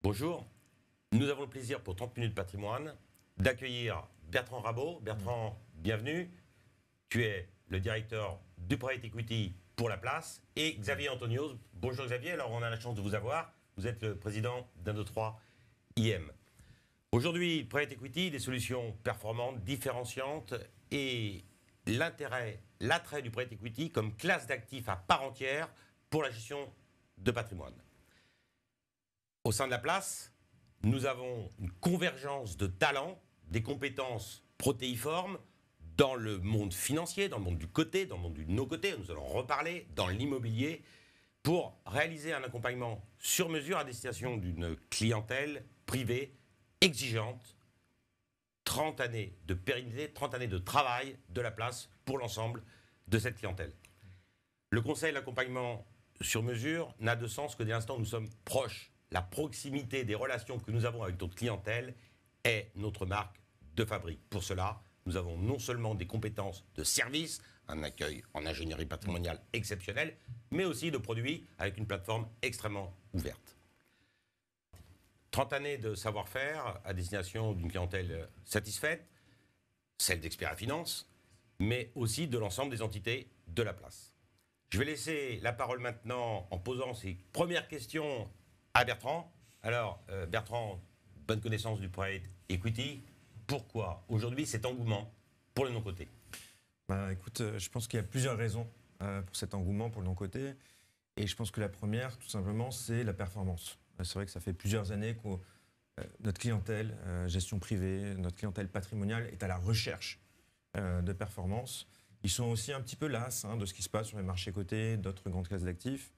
Bonjour, nous avons le plaisir pour 30 minutes patrimoine d'accueillir Bertrand Rabault. Bertrand, bienvenue. Tu es le directeur du Private Equity pour la place. Et Xavier Antonios. Bonjour Xavier, alors on a la chance de vous avoir. Vous êtes le président d'Indo3 IM. Aujourd'hui, Private Equity, des solutions performantes, différenciantes et l'attrait du Private Equity comme classe d'actifs à part entière pour la gestion de patrimoine. Au sein de la place, nous avons une convergence de talents, des compétences protéiformes dans le monde financier, dans le monde du côté, dans le monde du no-côté, nous allons reparler, dans l'immobilier, pour réaliser un accompagnement sur mesure à destination d'une clientèle privée exigeante, 30 années de pérennité, 30 années de travail de la place pour l'ensemble de cette clientèle. Le conseil et l'accompagnement sur mesure n'a de sens que dès l'instant où nous sommes proches. La proximité des relations que nous avons avec notre clientèle est notre marque de fabrique. Pour cela, nous avons non seulement des compétences de service, un accueil en ingénierie patrimoniale exceptionnel, mais aussi de produits avec une plateforme extrêmement ouverte. 30 années de savoir-faire à destination d'une clientèle satisfaite, celle d'Expert Finance, mais aussi de l'ensemble des entités de la place. Je vais laisser la parole maintenant en posant ces premières questions à Bertrand. Alors, Bertrand, bonne connaissance du Private Equity. Pourquoi aujourd'hui cet engouement pour le non-coté? Écoute, je pense qu'il y a plusieurs raisons pour cet engouement pour le non-coté. Et je pense que la première, tout simplement, c'est la performance. C'est vrai que ça fait plusieurs années que notre clientèle, gestion privée, notre clientèle patrimoniale est à la recherche de performance. Ils sont aussi un petit peu las de ce qui se passe sur les marchés cotés, d'autres grandes classes d'actifs.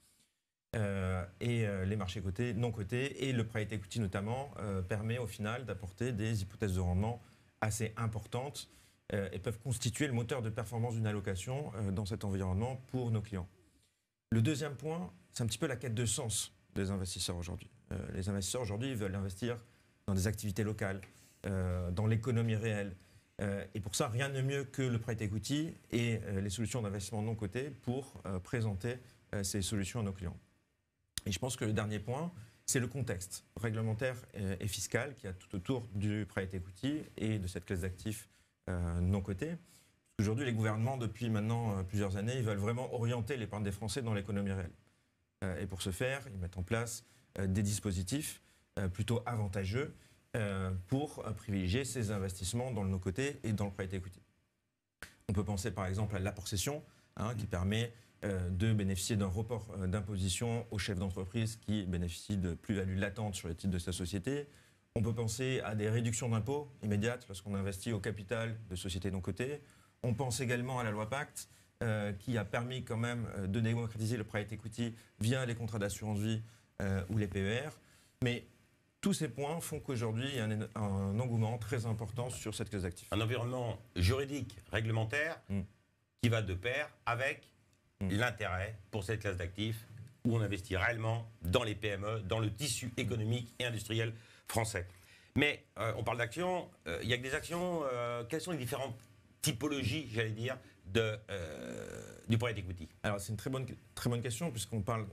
Les marchés cotés, non cotés, et le private equity notamment, permet au final d'apporter des hypothèses de rendement assez importantes et peuvent constituer le moteur de performance d'une allocation dans cet environnement pour nos clients. Le deuxième point, c'est un petit peu la quête de sens des investisseurs aujourd'hui. Les investisseurs aujourd'hui veulent investir dans des activités locales, dans l'économie réelle. Et pour ça, rien de mieux que le private equity et les solutions d'investissement non cotées pour présenter ces solutions à nos clients. Et je pense que le dernier point, c'est le contexte réglementaire et fiscal qui a tout autour du private equity et de cette classe d'actifs non cotés. Aujourd'hui, les gouvernements, depuis maintenant plusieurs années, ils veulent vraiment orienter l'épargne des Français dans l'économie réelle. Et pour ce faire, ils mettent en place des dispositifs plutôt avantageux pour privilégier ces investissements dans le no-coté et dans le private equity. On peut penser par exemple à l'apport-cession, qui permet de bénéficier d'un report d'imposition aux chefs d'entreprise qui bénéficient de plus-values latentes sur les titres de sa société. On peut penser à des réductions d'impôts immédiates lorsqu'on investit au capital de sociétés non cotées. On pense également à la loi Pacte qui a permis quand même de démocratiser le private equity via les contrats d'assurance vie ou les PER. Mais tous ces points font qu'aujourd'hui, il y a un engouement très important sur cette classe d'actifs. Un environnement juridique, réglementaire, qui va de pair avec l'intérêt pour cette classe d'actifs où on investit réellement dans les PME, dans le tissu économique et industriel français. Mais on parle d'actions, il y a que des actions. Quelles sont les différentes typologies, j'allais dire, du private equity? Alors c'est une très bonne question puisqu'on parle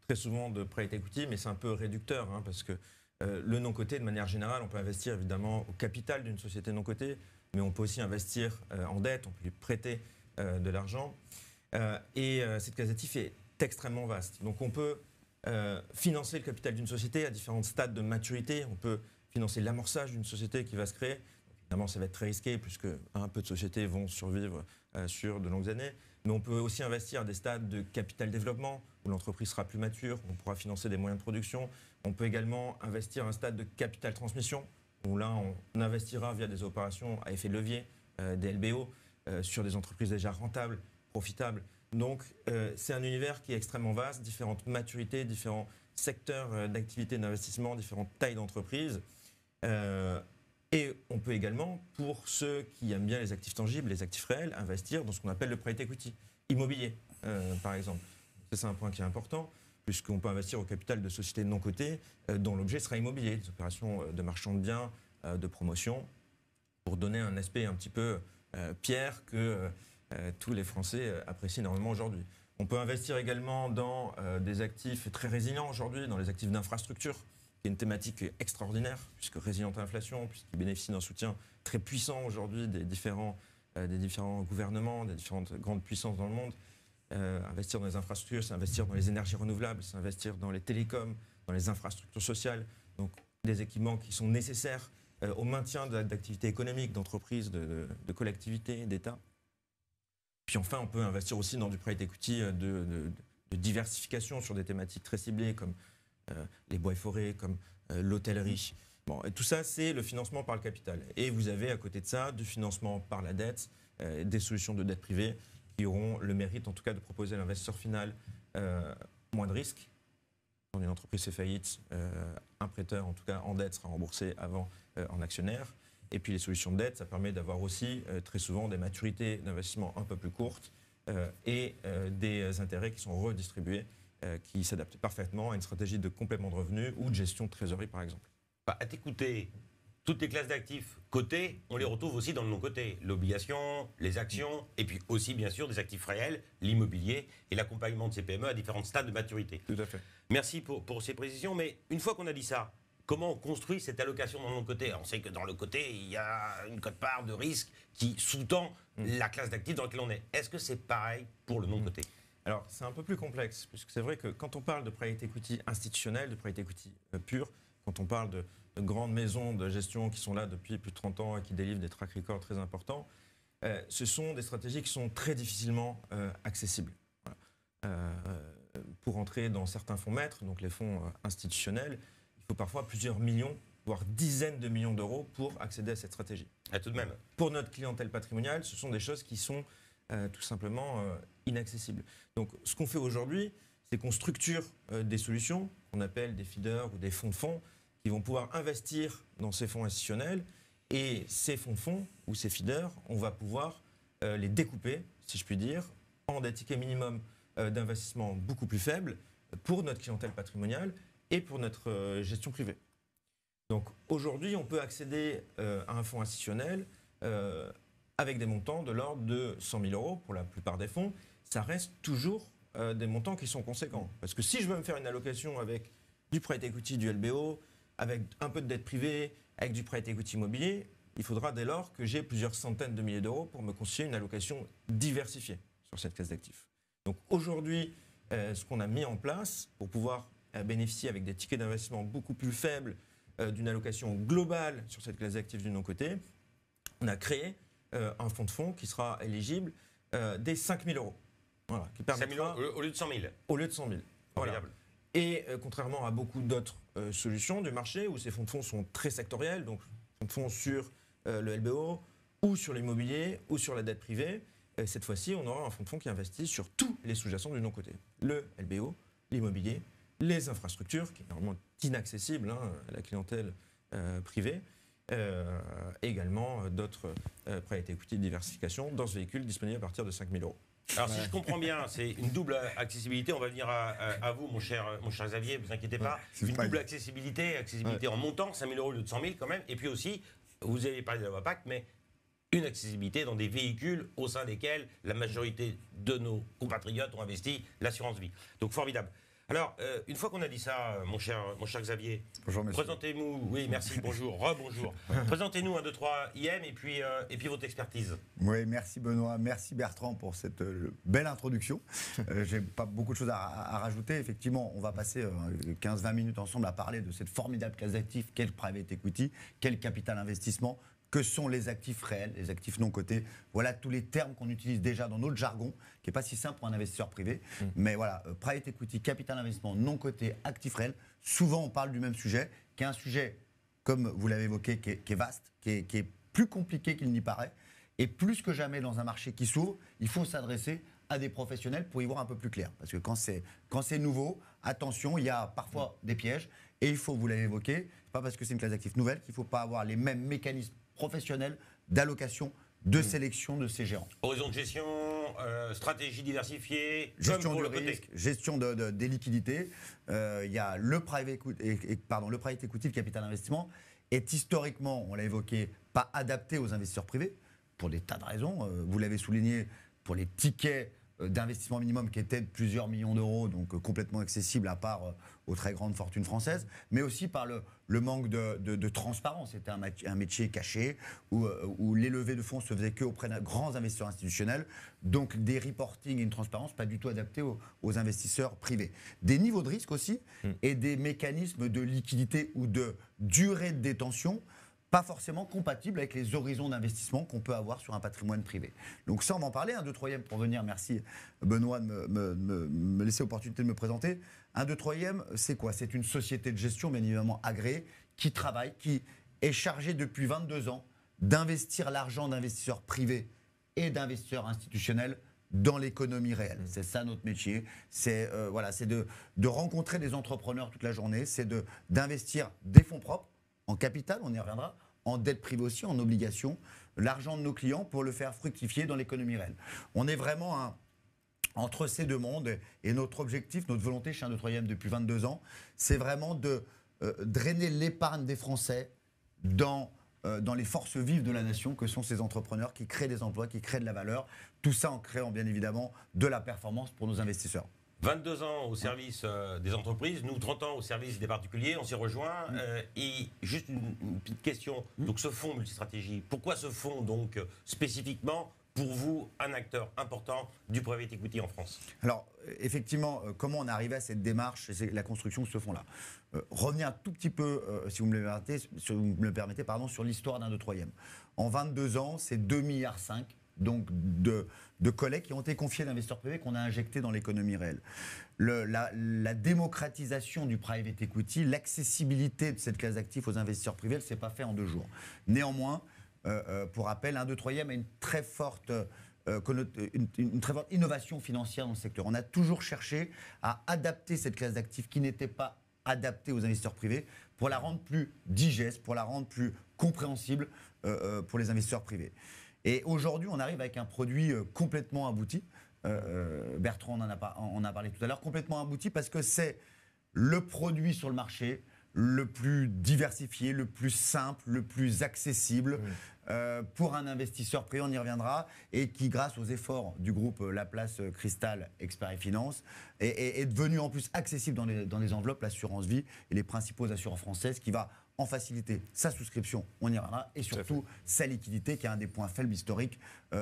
très souvent de private equity, mais c'est un peu réducteur parce que le non-coté, de manière générale, on peut investir évidemment au capital d'une société non-cotée, mais on peut aussi investir en dette, on peut lui prêter de l'argent. Cette classe d'actifs est extrêmement vaste. Donc on peut financer le capital d'une société à différents stades de maturité. On peut financer l'amorçage d'une société qui va se créer. Évidemment, ça va être très risqué puisque un peu de sociétés vont survivre sur de longues années. Mais on peut aussi investir à des stades de capital développement où l'entreprise sera plus mature, on pourra financer des moyens de production. On peut également investir à un stade de capital transmission où là, on investira via des opérations à effet de levier, des LBO, sur des entreprises déjà rentables, profitables. Donc, c'est un univers qui est extrêmement vaste, différentes maturités, différents secteurs d'activité d'investissement, différentes tailles d'entreprise. Et on peut également, pour ceux qui aiment bien les actifs tangibles, les actifs réels, investir dans ce qu'on appelle le private equity, immobilier, par exemple. C'est un point qui est important, puisqu'on peut investir au capital de sociétés non cotées dont l'objet sera immobilier, des opérations de marchand de biens, de promotion, pour donner un aspect un petit peu pierre que tous les Français apprécient énormément aujourd'hui. On peut investir également dans des actifs très résilients aujourd'hui, dans les actifs d'infrastructure, qui est une thématique extraordinaire, puisque résiliente à l'inflation, puisqu'il bénéficie d'un soutien très puissant aujourd'hui des différents gouvernements, des différentes grandes puissances dans le monde. Investir dans les infrastructures, c'est investir dans les énergies renouvelables, c'est investir dans les télécoms, dans les infrastructures sociales, donc des équipements qui sont nécessaires au maintien d'activités économiques, d'entreprises, de collectivités, d'États. Puis enfin, on peut investir aussi dans du private equity de diversification sur des thématiques très ciblées comme les bois et forêts, comme l'hôtellerie. Bon, et tout ça, c'est le financement par le capital. Et vous avez à côté de ça du financement par la dette, des solutions de dette privée qui auront le mérite en tout cas de proposer à l'investisseur final moins de risques. Quand une entreprise fait faillite, un prêteur en tout cas en dette sera remboursé avant en actionnaire. Et puis les solutions de dette, ça permet d'avoir aussi très souvent des maturités d'investissement un peu plus courtes et des intérêts qui sont redistribués, qui s'adaptent parfaitement à une stratégie de complément de revenus ou de gestion de trésorerie par exemple. À t'écouter, toutes les classes d'actifs cotés, on les retrouve aussi dans le non-coté. L'obligation, les actions, et puis aussi bien sûr des actifs réels, l'immobilier et l'accompagnement de ces PME à différents stades de maturité. Tout à fait. Merci pour ces précisions, mais une fois qu'on a dit ça, comment on construit cette allocation dans le non-coté? On sait que dans le côté, il y a une quote-part de risque qui sous-tend la classe d'actifs dans laquelle on est. Est-ce que c'est pareil pour le non-coté? Alors, c'est un peu plus complexe, puisque c'est vrai que quand on parle de private equity institutionnel, de private equity pur, quand on parle de grandes maisons de gestion qui sont là depuis plus de 30 ans et qui délivrent des track records très importants, ce sont des stratégies qui sont très difficilement accessibles. Voilà. Pour entrer dans certains fonds maîtres, donc les fonds institutionnels, il faut parfois plusieurs millions, voire dizaines de millions d'euros pour accéder à cette stratégie. Ah, tout de même. Pour notre clientèle patrimoniale, ce sont des choses qui sont tout simplement inaccessibles. Donc ce qu'on fait aujourd'hui, c'est qu'on structure des solutions qu'on appelle des feeders ou des fonds de fonds qui vont pouvoir investir dans ces fonds institutionnels. Et ces fonds de fonds ou ces feeders, on va pouvoir les découper, si je puis dire, en des tickets minimum d'investissement beaucoup plus faibles pour notre clientèle patrimoniale et pour notre gestion privée. Donc aujourd'hui, on peut accéder à un fonds institutionnel avec des montants de l'ordre de 100 000 euros pour la plupart des fonds. Ça reste toujours des montants qui sont conséquents. Parce que si je veux me faire une allocation avec du private equity, du LBO, avec un peu de dette privée, avec du private equity immobilier, il faudra dès lors que j'ai plusieurs centaines de milliers d'euros pour me constituer une allocation diversifiée sur cette classe d'actifs. Donc aujourd'hui, ce qu'on a mis en place pour pouvoir bénéficier avec des tickets d'investissement beaucoup plus faibles d'une allocation globale sur cette classe d'actifs du non-coté, on a créé un fonds de fonds qui sera éligible dès 5 000 euros. Voilà, qui permettra, 5 000 euros au lieu de 100 000. Au lieu de 100 000. Voilà. Et contrairement à beaucoup d'autres solutions du marché où ces fonds de fonds sont très sectoriels, donc fonds de fonds sur le LBO ou sur l'immobilier ou sur la dette privée, cette fois-ci, on aura un fonds de fonds qui investit sur tous les sous-jacents du non-coté. Le LBO, l'immobilier, les infrastructures, qui est normalement inaccessible à la clientèle privée, et également d'autres private equity de diversification dans ce véhicule disponible à partir de 5 000 euros. Alors si je comprends bien, c'est une double accessibilité. On va venir à vous, mon cher Xavier, ne vous inquiétez pas. Une double accessibilité en montant, 5 000 euros au lieu de 100 000 quand même. Et puis aussi, vous avez parlé de la loi Pacte, mais une accessibilité dans des véhicules au sein desquels la majorité de nos compatriotes ont investi l'assurance vie. Donc formidable. Alors, une fois qu'on a dit ça, mon cher Xavier, présentez-nous, oui, merci, bonjour, rebonjour. Présentez-nous 1, 2, 3 IM et puis votre expertise. Oui, merci Benoît, merci Bertrand pour cette belle introduction. J'ai pas beaucoup de choses à rajouter. Effectivement, on va passer 15-20 minutes ensemble à parler de cette formidable classe d'actifs qu'est le private equity, qu'est le capital investissement, que sont les actifs réels, les actifs non cotés. Voilà tous les termes qu'on utilise déjà dans notre jargon, qui n'est pas si simple pour un investisseur privé. Mais voilà, private equity, capital investissement, non coté, actifs réels. Souvent, on parle du même sujet, qui est un sujet, comme vous l'avez évoqué, qui est vaste, qui est plus compliqué qu'il n'y paraît. Et plus que jamais, dans un marché qui s'ouvre, il faut s'adresser à des professionnels pour y voir un peu plus clair. Parce que quand c'est nouveau, attention, il y a parfois des pièges. Et il faut, vous l'avez évoqué, pas parce que c'est une classe d'actifs nouvelle qu'il ne faut pas avoir les mêmes mécanismes professionnels d'allocation, de sélection de ces gérants. Horizon de gestion, stratégie diversifiée, gestion du risque, gestion des liquidités. Il y a le private equity, le capital investissement, est historiquement, on l'a évoqué, pas adapté aux investisseurs privés, pour des tas de raisons. Vous l'avez souligné, pour les tickets d'investissement minimum qui était de plusieurs millions d'euros, donc complètement accessible à part aux très grandes fortunes françaises, mais aussi par le manque de transparence. C'était un métier caché où les levées de fonds se faisaient qu'auprès de grands investisseurs institutionnels, donc des reporting et une transparence pas du tout adaptés aux investisseurs privés. Des niveaux de risque aussi et des mécanismes de liquidité ou de durée de détention pas forcément compatible avec les horizons d'investissement qu'on peut avoir sur un patrimoine privé. Donc ça, on va en parler. 1, 2, 3e pour venir. Merci Benoît de me laisser l'opportunité de me présenter. 1, 2, 3e, c'est quoi? C'est une société de gestion, bien évidemment agréée, qui travaille, qui est chargée depuis 22 ans d'investir l'argent d'investisseurs privés et d'investisseurs institutionnels dans l'économie réelle. C'est ça notre métier. C'est de rencontrer des entrepreneurs toute la journée. C'est d'investir des fonds propres, en capital, on y reviendra, en dette privée aussi, en obligations, l'argent de nos clients pour le faire fructifier dans l'économie réelle. On est vraiment entre ces deux mondes et notre objectif, notre volonté chez 1, 2, 3e depuis 22 ans, c'est vraiment de drainer l'épargne des Français dans les forces vives de la nation que sont ces entrepreneurs qui créent des emplois, qui créent de la valeur, tout ça en créant bien évidemment de la performance pour nos investisseurs. 22 ans au service des entreprises, nous 30 ans au service des particuliers, on s'y rejoint. Et juste une petite question, donc ce fonds multistratégie, pourquoi ce fonds donc spécifiquement pour vous un acteur important du private equity en France? Alors effectivement, comment on est arrivé à cette démarche et c'est la construction de ce fonds-là. Revenir un tout petit peu, si vous me le permettez, sur l'histoire d'1, 2, 3e. En 22 ans, c'est 2,5 milliards donc de collègues qui ont été confiés d'investisseurs privés qu'on a injectés dans l'économie réelle. La démocratisation du private equity, l'accessibilité de cette classe d'actifs aux investisseurs privés, elle ne s'est pas fait en 2 jours. Néanmoins, pour rappel, 1, 2, 3e a une très forte innovation financière dans le secteur. On a toujours cherché à adapter cette classe d'actifs qui n'était pas adaptée aux investisseurs privés pour la rendre plus digeste, pour la rendre plus compréhensible pour les investisseurs privés. Et aujourd'hui, on arrive avec un produit complètement abouti. Bertrand en a parlé tout à l'heure, complètement abouti parce que c'est le produit sur le marché le plus diversifié, le plus simple, le plus accessible pour un investisseur privé, on y reviendra, et qui, grâce aux efforts du groupe Laplace Cristal Expert et Finance, est devenu en plus accessible dans les enveloppes, l'assurance vie et les principaux assureurs françaises, qui va en faciliter sa souscription, on y reviendra, et surtout sa liquidité, qui est un des points faibles historiques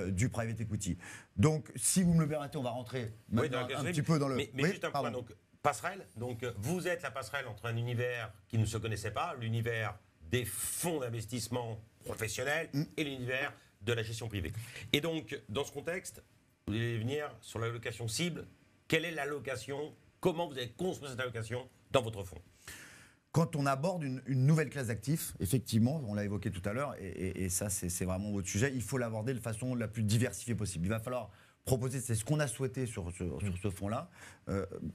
du private equity. Donc, si vous me le permettez, on va rentrer maintenant un petit peu dans le... Mais juste un point, donc, passerelle. Donc, vous êtes la passerelle entre un univers qui ne se connaissait pas, l'univers des fonds d'investissement professionnels et l'univers de la gestion privée. Et donc, dans ce contexte, vous allez venir sur l'allocation cible. Quelle est l'allocation? Comment vous avez construit cette allocation dans votre fonds? Quand on aborde une nouvelle classe d'actifs, effectivement, on l'a évoqué tout à l'heure, et ça, c'est vraiment votre sujet, il faut l'aborder de façon la plus diversifiée possible. Il va falloir proposer, c'est ce qu'on a souhaité sur ce fonds-là,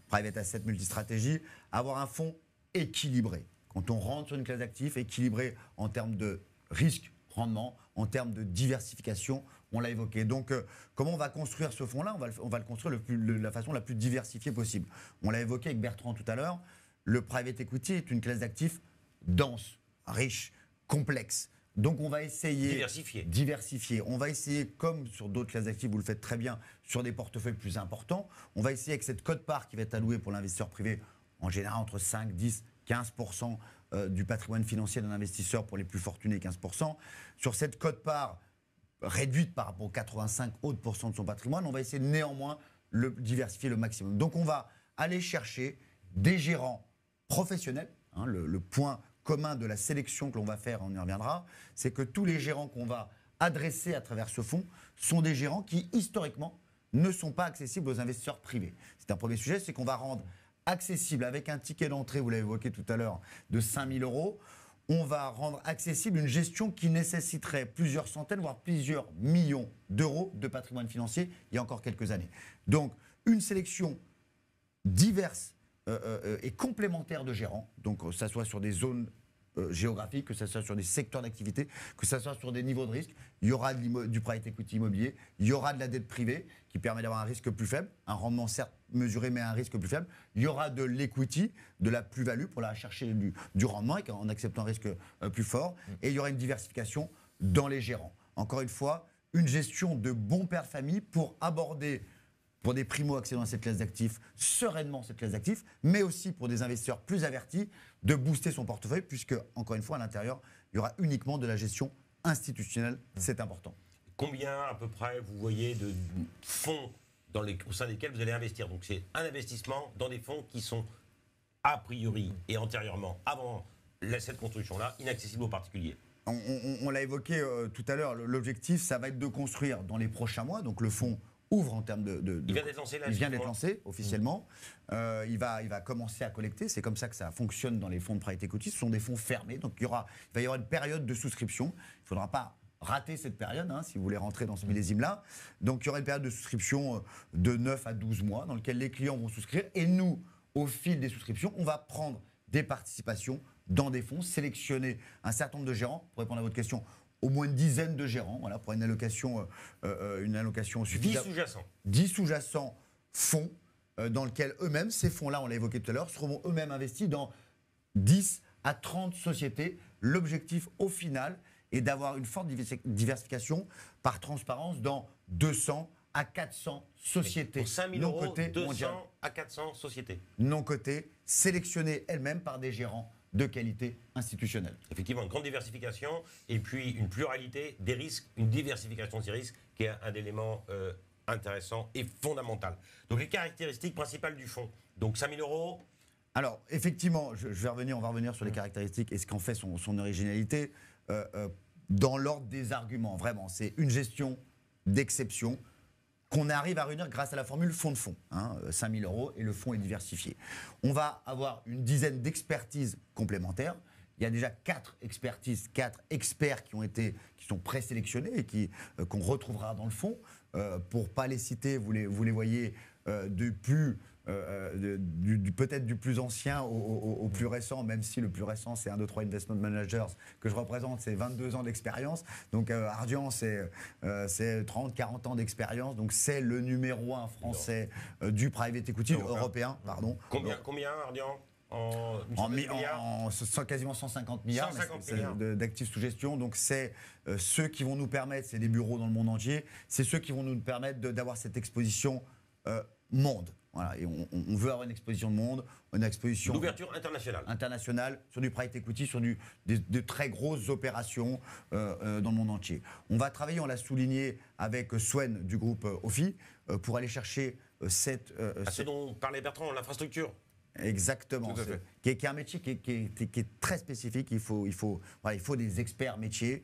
Private Asset Multistratégie, avoir un fonds équilibré. Quand on rentre sur une classe d'actifs, équilibré en termes de risque, rendement, en termes de diversification, on l'a évoqué. Donc, comment on va construire ce fonds-là? On va le construire de la façon la plus diversifiée possible. On l'a évoqué avec Bertrand tout à l'heure. Le private equity est une classe d'actifs dense, riche, complexe. Donc on va essayer... Diversifier. On va essayer, comme sur d'autres classes d'actifs, vous le faites très bien, sur des portefeuilles plus importants. On va essayer avec cette quote-part qui va être allouée pour l'investisseur privé, en général entre 5, 10, 15% du patrimoine financier d'un investisseur pour les plus fortunés, 15%. Sur cette quote-part réduite par rapport aux 85 autres % de son patrimoine, on va essayer néanmoins le diversifier le maximum. Donc on va aller chercher des gérants professionnels, le point commun de la sélection que l'on va faire, on y reviendra, c'est que tous les gérants qu'on va adresser à travers ce fonds sont des gérants qui, historiquement, ne sont pas accessibles aux investisseurs privés. C'est un premier sujet, c'est qu'on va rendre accessible, avec un ticket d'entrée, vous l'avez évoqué tout à l'heure, de 5 000 €, on va rendre accessible une gestion qui nécessiterait plusieurs centaines, voire plusieurs millions d'euros de patrimoine financier il y a encore quelques années. Donc, une sélection diverse et complémentaire de gérants, donc que ce soit sur des zones géographiques, que ce soit sur des secteurs d'activité, que ce soit sur des niveaux de risque. Il y aura du private equity immobilier, il y aura de la dette privée qui permet d'avoir un risque plus faible, un rendement certes mesuré mais un risque plus faible. Il y aura de l'equity, de la plus-value pour aller chercher du rendement en acceptant un risque plus fort. Et il y aura une diversification dans les gérants. Encore une fois, une gestion de bons pères de famille pour aborder pour des primo-accédants à cette classe d'actifs, sereinement cette classe d'actifs, mais aussi pour des investisseurs plus avertis, de booster son portefeuille, puisque, encore une fois, à l'intérieur, il y aura uniquement de la gestion institutionnelle. C'est important. Combien, à peu près, vous voyez de fonds au sein desquels vous allez investir? Donc, c'est un investissement dans des fonds qui sont, a priori et antérieurement, avant cette construction-là, inaccessibles aux particuliers. On l'a évoqué tout à l'heure, l'objectif, ça va être de construire dans les prochains mois. Donc le fonds ouvre en termes de il vient d'être lancé là. Il vient d'être lancé officiellement. Il va commencer à collecter. C'est comme ça que ça fonctionne dans les fonds de private equity. Ce sont des fonds fermés. Donc il va y avoir une période de souscription. Il ne faudra pas rater cette période si vous voulez rentrer dans ce millésime-là. Donc il y aura une période de souscription de 9 à 12 mois dans lequel les clients vont souscrire. Et nous, au fil des souscriptions, on va prendre des participations dans des fonds, sélectionner un certain nombre de gérants, pour répondre à votre question, au moins une dizaine de gérants, voilà, pour une allocation suffisante. 10 sous-jacents. 10 sous-jacents fonds, dans lesquels eux-mêmes, ces fonds-là, on l'a évoqué tout à l'heure, seront eux-mêmes investis dans 10 à 30 sociétés. L'objectif, au final, est d'avoir une forte diversification par transparence dans 200 à 400 sociétés. Pour 5 000 non euros, cotées 200 mondiales. à 400 sociétés. Non cotées, sélectionnées elles-mêmes par des gérants de qualité institutionnelle. Effectivement, une grande diversification et puis une pluralité des risques, une diversification de ces risques qui est un élément intéressant et fondamental. Donc les caractéristiques principales du fonds. Donc 5 000 euros. Alors effectivement, on va revenir sur les caractéristiques et ce qu'en fait son originalité dans l'ordre des arguments. Vraiment, c'est une gestion d'exception qu'on arrive à réunir grâce à la formule fonds de fonds. 5 000 euros et le fonds est diversifié. On va avoir une dizaine d'expertises complémentaires. Il y a déjà 4 expertises, 4 experts qui sont présélectionnés et qu'on retrouvera dans le fonds. Pour ne pas les citer, vous les voyez peut-être du plus ancien au plus récent, même si le plus récent, c'est 1, 2, 3 Investment Managers que je représente, c'est 22 ans d'expérience. Donc Ardian, c'est 30, 40 ans d'expérience. Donc c'est le numéro 1 français du private equity, européen, pardon. Combien, Ardian quasiment 150 milliards, 150 milliards. d'actifs sous gestion. Donc c'est ceux qui vont nous permettre, c'est des bureaux dans le monde entier, c'est ceux qui vont nous permettre d'avoir cette exposition monde. Voilà, et on veut avoir une exposition de monde, une exposition d'ouverture internationale sur du private equity, sur de très grosses opérations dans le monde entier. On va travailler, on l'a souligné, avec Swen du groupe OFI pour aller chercher ce dont parlait Bertrand, l'infrastructure. Exactement, qui est un métier qui est très spécifique. Il faut des experts métiers.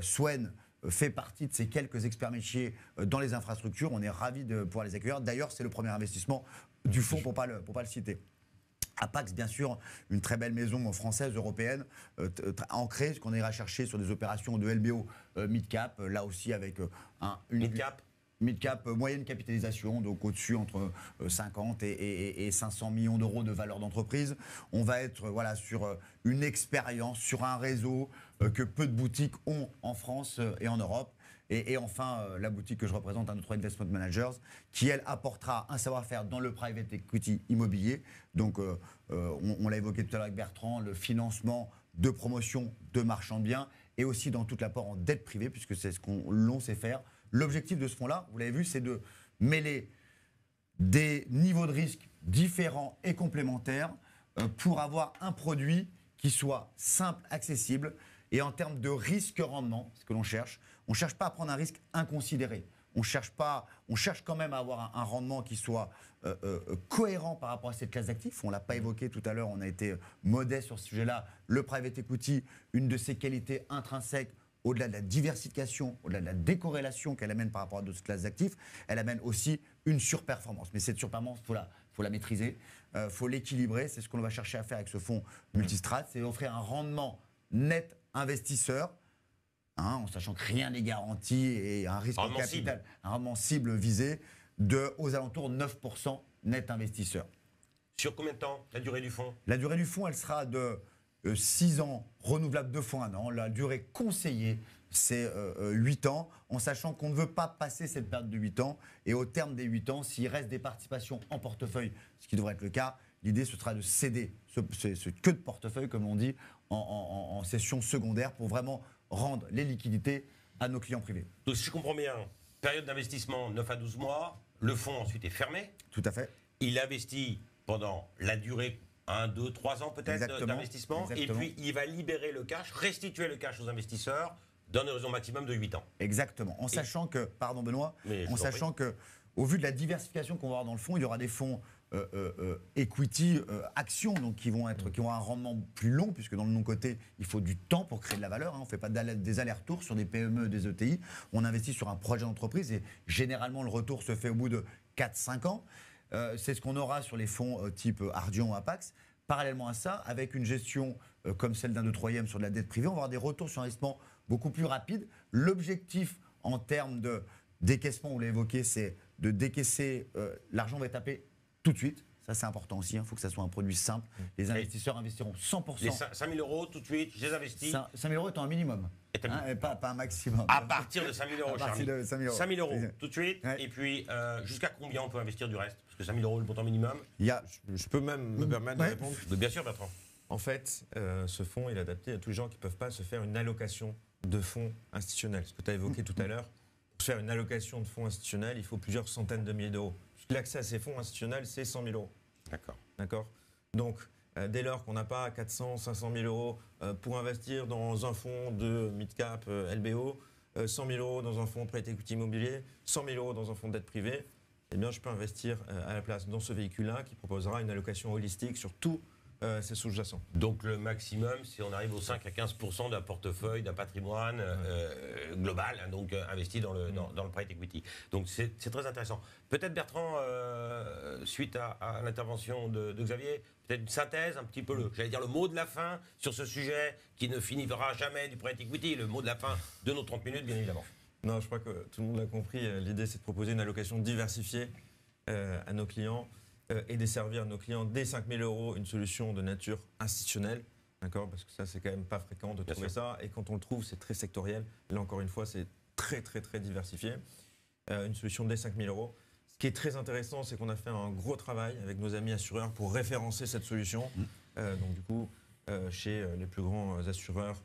Swen fait partie de ces quelques experts métiers dans les infrastructures. On est ravis de pouvoir les accueillir. D'ailleurs, c'est le premier investissement du fonds, pour pas le citer. Apax, bien sûr, une très belle maison française, européenne, ancrée, ce qu'on ira chercher sur des opérations de LBO mid-cap, là aussi avec Mid-cap, moyenne capitalisation, donc au-dessus entre 50 et 500 millions d'euros de valeur d'entreprise. On va être sur une expérience, sur un réseau que peu de boutiques ont en France et en Europe. Et enfin, la boutique que je représente, 1, 2, 3 Investment Managers, qui, elle, apportera un savoir-faire dans le private equity immobilier. Donc, on l'a évoqué tout à l'heure avec Bertrand, le financement de promotion de marchands de biens et aussi dans tout l'apport en dette privée, puisque c'est ce l'on sait faire. L'objectif de ce fonds-là, vous l'avez vu, c'est de mêler des niveaux de risque différents et complémentaires pour avoir un produit qui soit simple, accessible et en termes de risque-rendement, ce que l'on cherche. On ne cherche pas à prendre un risque inconsidéré. On cherche quand même à avoir un rendement qui soit cohérent par rapport à cette classe d'actifs. On ne l'a pas évoqué tout à l'heure, on a été modeste sur ce sujet-là. Le private equity, une de ses qualités intrinsèques, au-delà de la diversification, au-delà de la décorrélation qu'elle amène par rapport à d'autres classes d'actifs, elle amène aussi une surperformance. Mais cette surperformance, faut la maîtriser, faut l'équilibrer. C'est ce qu'on va chercher à faire avec ce fonds multistrat, c'est offrir un rendement net investisseur, en sachant que rien n'est garanti et un risque de capital, un rendement cible visé aux alentours de 9% net investisseur. Sur combien de temps la durée du fonds? La durée du fonds, elle sera de 6 ans, renouvelable 2 fois 1 an. La durée conseillée, c'est 8 ans, en sachant qu'on ne veut pas passer cette période de 8 ans. Et au terme des 8 ans, s'il reste des participations en portefeuille, ce qui devrait être le cas, l'idée, ce sera de céder ce queue de portefeuille, comme on dit, en session secondaire pour vraiment rendre les liquidités à nos clients privés. Donc, si je comprends bien, période d'investissement 9 à 12 mois, Le fonds ensuite est fermé. Tout à fait. Il investit pendant la durée, 1, 2, 3 ans peut-être d'investissement. Et puis, il va libérer le cash, restituer le cash aux investisseurs dans un horizon maximum de 8 ans. Exactement. En sachant que, pardon Benoît, en sachant que, au vu de la diversification qu'on va avoir dans le fonds, il y aura des fonds equity, actions, donc qui vont avoir un rendement plus long, puisque dans le non-coté, il faut du temps pour créer de la valeur. On ne fait pas des allers-retours sur des PME, des ETI. On investit sur un projet d'entreprise et généralement, le retour se fait au bout de 4-5 ans. C'est ce qu'on aura sur les fonds type Ardian ou Apax. Parallèlement à ça, avec une gestion comme celle d'un 2/3e sur de la dette privée, on va avoir des retours sur investissement beaucoup plus rapides. L'objectif en termes de décaissement, vous l'avez évoqué, c'est de décaisser, l'argent va être tapé tout de suite. Ça, c'est important aussi. Il faut que ça soit un produit simple. Les investisseurs investiront 100%. Les 5 000 euros, tout de suite, je les investis. 5 000 euros étant un minimum. Et pas un maximum. À partir de 5 000 euros, à partir de 5 000 euros. 5 000 euros, tout de suite. Ouais. Et puis, jusqu'à combien on peut investir du reste? Parce que 5 000 euros, le montant minimum. Je peux même me permettre de répondre. Bien sûr, Bertrand. En fait, ce fonds, il est adapté à tous les gens qui ne peuvent pas se faire une allocation de fonds institutionnels. Ce que tu as évoqué tout à l'heure. Pour faire une allocation de fonds institutionnels, il faut plusieurs centaines de milliers d'euros. L'accès à ces fonds institutionnels, c'est 100 000 euros. D'accord. Donc, dès lors qu'on n'a pas 400, 500 000 euros pour investir dans un fonds de mid-cap LBO, 100 000 euros dans un fonds de prêt equity immobilier, 100 000 euros dans un fonds de dette privée, eh bien, je peux investir à la place dans ce véhicule-là qui proposera une allocation holistique sur tous ces sous-jacents. Donc, le maximum, si on arrive aux 5 à 15% d'un portefeuille, d'un patrimoine global, hein, donc investi dans le private equity. Donc, c'est très intéressant. Peut-être, Bertrand, suite à l'intervention de Xavier, peut-être une synthèse, un petit peu, le mot de la fin sur ce sujet qui ne finira jamais du private equity, le mot de la fin de nos 30 minutes, bien évidemment. Non, je crois que tout le monde l'a compris. L'idée, c'est de proposer une allocation diversifiée à nos clients et desservir nos clients dès 5 000 euros une solution de nature institutionnelle. D'accord, parce que ça, c'est quand même pas fréquent de trouver ça. Et quand on le trouve, c'est très sectoriel. Là, encore une fois, c'est très, très, très diversifié. Une solution dès 5 000 euros. Ce qui est très intéressant, c'est qu'on a fait un gros travail avec nos amis assureurs pour référencer cette solution. Donc, du coup, chez les plus grands assureurs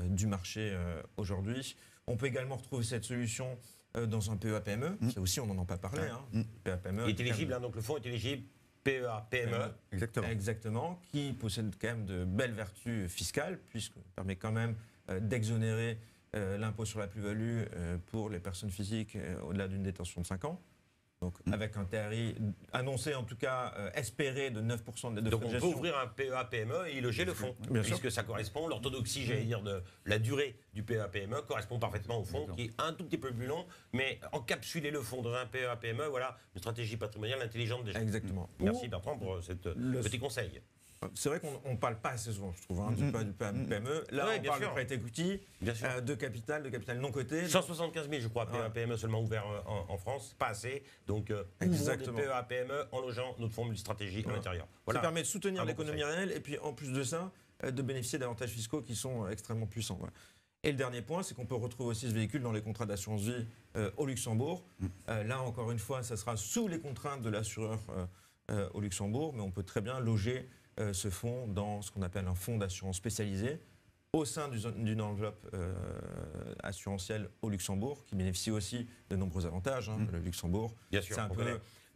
du marché aujourd'hui. On peut également retrouver cette solution dans un PEA-PME. Ça aussi, on n'en a pas parlé. PEA-PME. Il est éligible, donc le fonds est éligible PEA-PME. Exactement. Qui possède quand même de belles vertus fiscales, puisqu'il permet quand même d'exonérer l'impôt sur la plus-value pour les personnes physiques au-delà d'une détention de 5 ans. Donc, avec un TRI annoncé, en tout cas, espéré de 9% de Donc, on peut ouvrir un PEA-PME et y loger le fonds. Puisque ça correspond, l'orthodoxie, j'allais dire, de la durée du PEA-PME correspond parfaitement au fonds, qui est un tout petit peu plus long, mais encapsuler le fonds dans un PEA-PME, voilà, une stratégie patrimoniale intelligente déjà. Exactement. Merci Bertrand pour ce petit conseil. C'est vrai qu'on ne parle pas assez souvent, je trouve, du PME. Là, on parle de private equity, de capital non coté. 175 000, je crois, PME seulement ouvert en France, pas assez. Donc, exactement. Des PME en logeant notre fonds multistratégie à l'intérieur. Ça permet de soutenir l'économie réelle et puis, en plus de ça, de bénéficier d'avantages fiscaux qui sont extrêmement puissants. Et le dernier point, c'est qu'on peut retrouver aussi ce véhicule dans les contrats d'assurance vie au Luxembourg. Là, encore une fois, ça sera sous les contraintes de l'assureur au Luxembourg, mais on peut très bien loger ce fonds dans ce qu'on appelle un fonds d'assurance spécialisé au sein d'une enveloppe assurantielle au Luxembourg, qui bénéficie aussi de nombreux avantages. Le Luxembourg, bien sûr.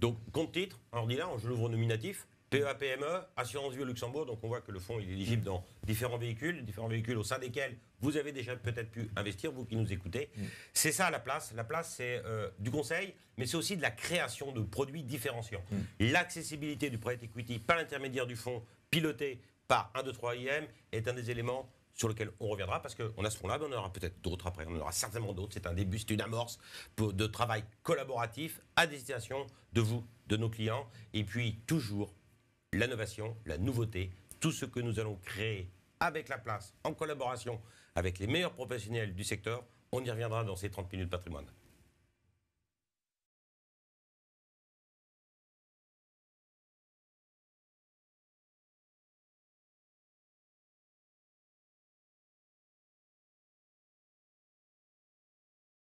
Donc, compte titre, on dit là, je l'ouvre au nominatif, PEA-PME, assurance vie au Luxembourg. Donc, on voit que le fonds est éligible dans différents véhicules au sein desquels vous avez déjà peut-être pu investir, vous qui nous écoutez. C'est ça la place. La place, c'est du conseil, mais c'est aussi de la création de produits différenciants. L'accessibilité du private equity par l'intermédiaire du fonds piloté par 1, 2, 3 IM est un des éléments sur lequel on reviendra, parce qu'on a ce fonds-là, mais on en aura peut-être d'autres après. On en aura certainement d'autres. C'est un début, c'est une amorce de travail collaboratif à destination de vous, de nos clients. Et puis, toujours, l'innovation, la nouveauté, tout ce que nous allons créer avec la place, en collaboration avec les meilleurs professionnels du secteur, on y reviendra dans ces 30 minutes patrimoine.